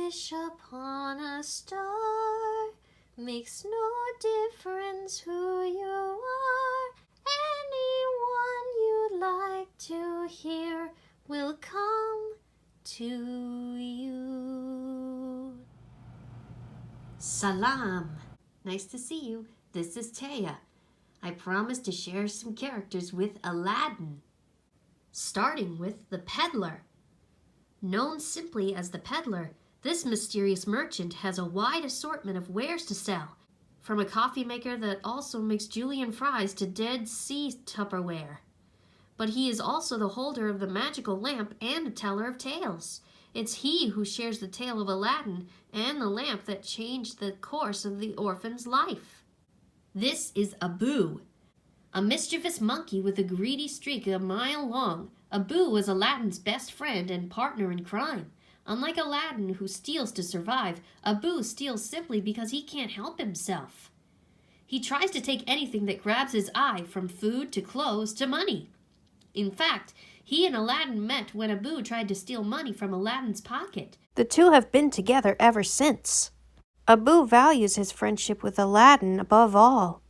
wish upon a star. Makes no difference who you are. Anyone you'd like to hear will come to you. Salam. Nice to see you. This is Taya. I promised to share some characters with Aladdin. Starting with the peddler. Known simply as the peddler, this mysterious merchant has a wide assortment of wares to sell, from a coffee maker that also makes julienne fries to Dead Sea Tupperware. But he is also the holder of the magical lamp and a teller of tales. It's he who shares the tale of Aladdin and the lamp that changed the course of the orphan's life. This is Abu, a mischievous monkey with a greedy streak a mile long. Abu was Aladdin's best friend and partner in crime. Unlike Aladdin, who steals to survive, Abu steals simply because he can't help himself. He tries to take anything that grabs his eye, from food to clothes to money. In fact, he and Aladdin met when Abu tried to steal money from Aladdin's pocket. The two have been together ever since. Abu values his friendship with Aladdin above all,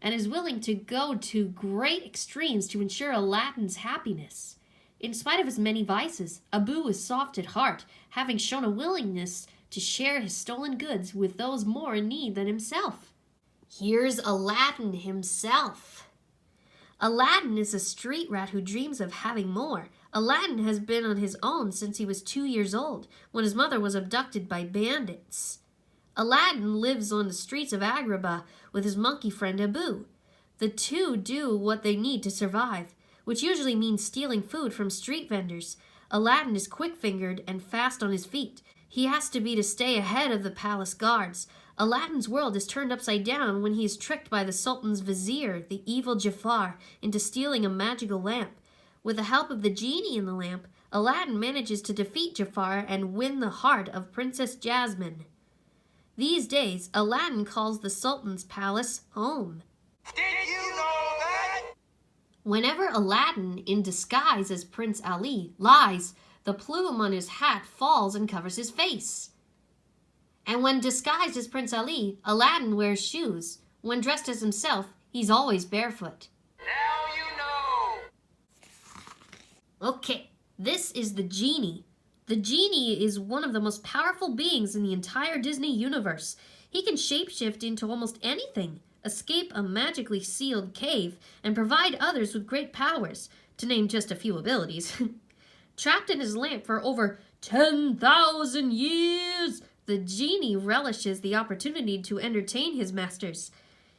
and is willing to go to great extremes to ensure Aladdin's happiness. In spite of his many vices, Abu is soft at heart, having shown a willingness to share his stolen goods with those more in need than himself. Here's Aladdin himself. Aladdin is a street rat who dreams of having more. Aladdin has been on his own since he was 2 years old, when his mother was abducted by bandits. Aladdin lives on the streets of Agrabah with his monkey friend Abu. The two do what they need to survive, which usually means stealing food from street vendors. Aladdin is quick-fingered and fast on his feet. He has to be to stay ahead of the palace guards. Aladdin's world is turned upside down when he is tricked by the Sultan's vizier, the evil Jafar, into stealing a magical lamp. With the help of the genie in the lamp, Aladdin manages to defeat Jafar and win the heart of Princess Jasmine. These days, Aladdin calls the Sultan's palace home. Did you know that? Whenever Aladdin, in disguise as Prince Ali, lies, the plume on his hat falls and covers his face. And when disguised as Prince Ali, Aladdin wears shoes. When dressed as himself, he's always barefoot. Now you know. Okay, this is the genie. The genie is one of the most powerful beings in the entire Disney universe. He can shapeshift into almost anything, escape a magically sealed cave, and provide others with great powers, to name just a few abilities. Trapped in his lamp for over 10,000 years, the genie relishes the opportunity to entertain his masters.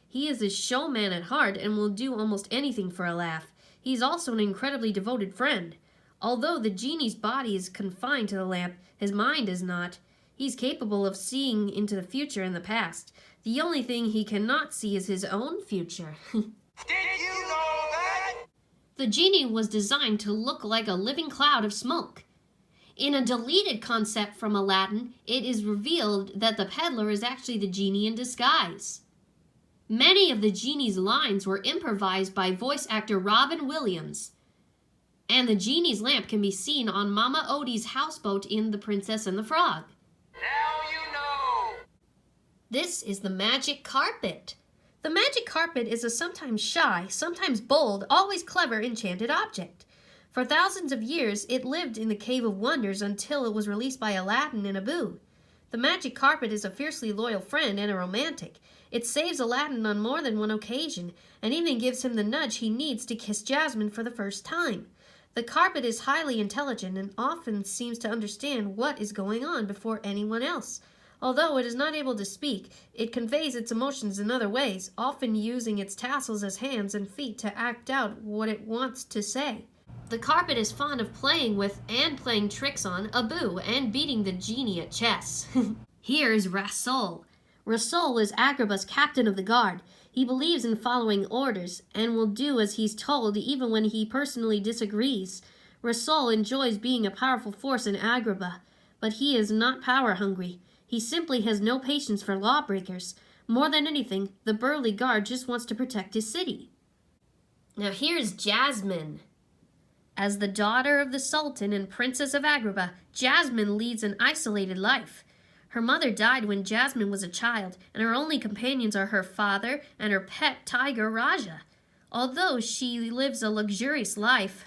He is a showman at heart and will do almost anything for a laugh. He's also an incredibly devoted friend. Although the genie's body is confined to the lamp, his mind is not. He's capable of seeing into the future and the past. The only thing he cannot see is his own future. Did you know that? The genie was designed to look like a living cloud of smoke. In a deleted concept from Aladdin, it is revealed that the peddler is actually the genie in disguise. Many of the genie's lines were improvised by voice actor Robin Williams. And the genie's lamp can be seen on Mama Odie's houseboat in The Princess and the Frog. Now you know. This is the magic carpet. The magic carpet is a sometimes shy, sometimes bold, always clever enchanted object. For thousands of years, it lived in the Cave of Wonders until it was released by Aladdin and Abu. The magic carpet is a fiercely loyal friend and a romantic. It saves Aladdin on more than one occasion, and even gives him the nudge he needs to kiss Jasmine for the first time. The carpet is highly intelligent and often seems to understand what is going on before anyone else. Although it is not able to speak, it conveys its emotions in other ways, often using its tassels as hands and feet to act out what it wants to say. The carpet is fond of playing with and playing tricks on Abu and beating the genie at chess. Here is Rasul. Rasul is Agrabah's captain of the guard. He believes in following orders and will do as he's told even when he personally disagrees. Rasul enjoys being a powerful force in Agrabah, but he is not power hungry. He simply has no patience for lawbreakers. More than anything, the burly guard just wants to protect his city. Now here's Jasmine. As the daughter of the Sultan and Princess of Agrabah, Jasmine leads an isolated life. Her mother died when Jasmine was a child, and her only companions are her father and her pet tiger Raja. Although she lives a luxurious life,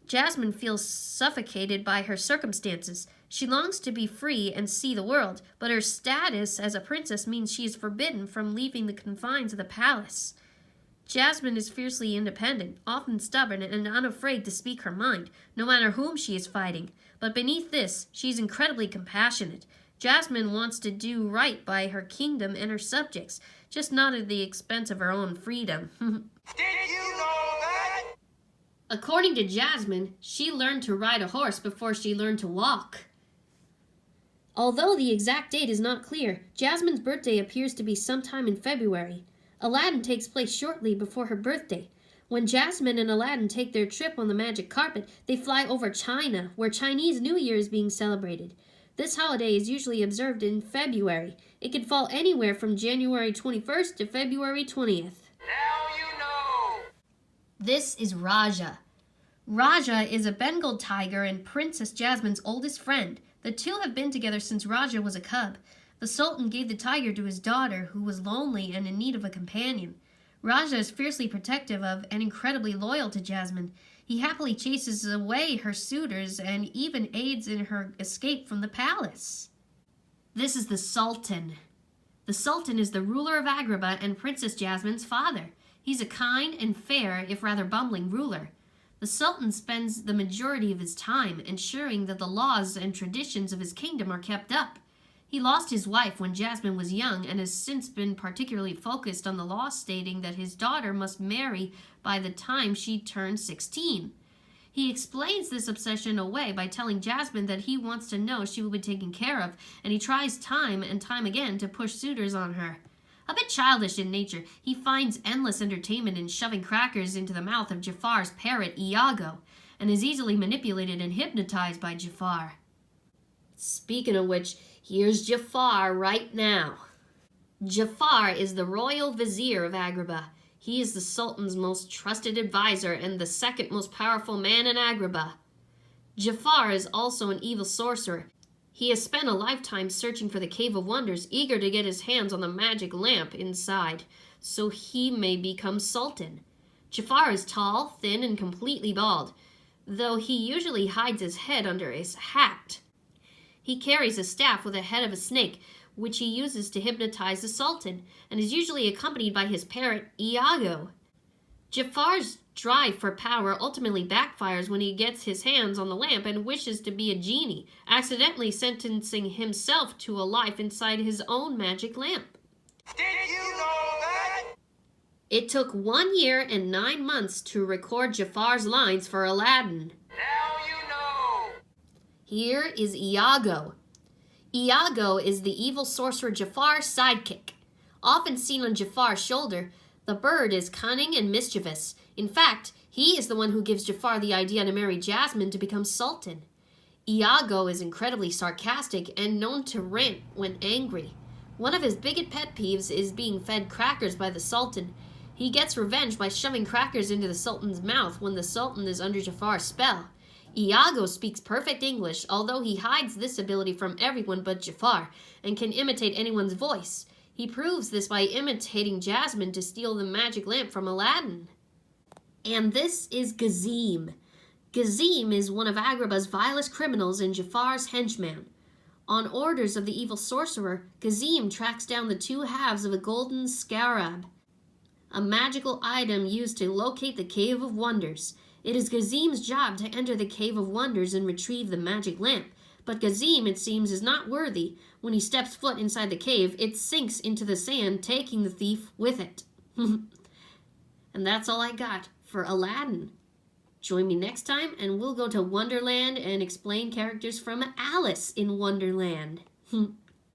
Jasmine feels suffocated by her circumstances. She longs to be free and see the world, but her status as a princess means she is forbidden from leaving the confines of the palace. Jasmine is fiercely independent, often stubborn, and unafraid to speak her mind, no matter whom she is fighting. But beneath this, she is incredibly compassionate. Jasmine wants to do right by her kingdom and her subjects, just not at the expense of her own freedom. Did you know that? According to Jasmine, she learned to ride a horse before she learned to walk. Although the exact date is not clear, Jasmine's birthday appears to be sometime in February. Aladdin takes place shortly before her birthday. When Jasmine and Aladdin take their trip on the magic carpet, they fly over China, where Chinese New Year is being celebrated. This holiday is usually observed in February. It can fall anywhere from January 21st to February 20th. Now you know. This is Raja. Raja is a Bengal tiger and Princess Jasmine's oldest friend. The two have been together since Raja was a cub. The Sultan gave the tiger to his daughter, who was lonely and in need of a companion. Raja is fiercely protective of and incredibly loyal to Jasmine. He happily chases away her suitors and even aids in her escape from the palace. This is the Sultan. The Sultan is the ruler of Agrabah and Princess Jasmine's father. He's a kind and fair, if rather bumbling, ruler. The Sultan spends the majority of his time ensuring that the laws and traditions of his kingdom are kept up. He lost his wife when Jasmine was young and has since been particularly focused on the law stating that his daughter must marry by the time she turns 16. He explains this obsession away by telling Jasmine that he wants to know she will be taken care of, and he tries time and time again to push suitors on her. A bit childish in nature, he finds endless entertainment in shoving crackers into the mouth of Jafar's parrot Iago, and is easily manipulated and hypnotized by Jafar. Speaking of which, here's Jafar right now. Jafar is the royal vizier of Agrabah. He is the Sultan's most trusted advisor and the second most powerful man in Agrabah. Jafar is also an evil sorcerer. He has spent a lifetime searching for the Cave of Wonders, eager to get his hands on the magic lamp inside, so he may become Sultan. Jafar is tall, thin, and completely bald, though he usually hides his head under his hat. He carries a staff with a head of a snake, which he uses to hypnotize the Sultan, and is usually accompanied by his parrot, Iago. Jafar's drive for power ultimately backfires when he gets his hands on the lamp and wishes to be a genie, accidentally sentencing himself to a life inside his own magic lamp. Did you know that? It took 1 year and 9 months to record Jafar's lines for Aladdin. Now you know. Here is Iago. Iago is the evil sorcerer Jafar's sidekick. Often seen on Jafar's shoulder, the bird is cunning and mischievous. In fact, he is the one who gives Jafar the idea to marry Jasmine to become Sultan. Iago is incredibly sarcastic and known to rant when angry. One of his biggest pet peeves is being fed crackers by the Sultan. He gets revenge by shoving crackers into the Sultan's mouth when the Sultan is under Jafar's spell. Iago speaks perfect English, although he hides this ability from everyone but Jafar, and can imitate anyone's voice. He proves this by imitating Jasmine to steal the magic lamp from Aladdin. And this is Gazim. Gazim is one of Agrabah's vilest criminals and Jafar's henchman. On orders of the evil sorcerer, Gazim tracks down the 2 halves of a golden scarab, a magical item used to locate the Cave of Wonders. It is Gazim's job to enter the Cave of Wonders and retrieve the magic lamp. But Gazim, it seems, is not worthy. When he steps foot inside the cave, it sinks into the sand, taking the thief with it. And that's all I got for Aladdin. Join me next time, and we'll go to Wonderland and explain characters from Alice in Wonderland.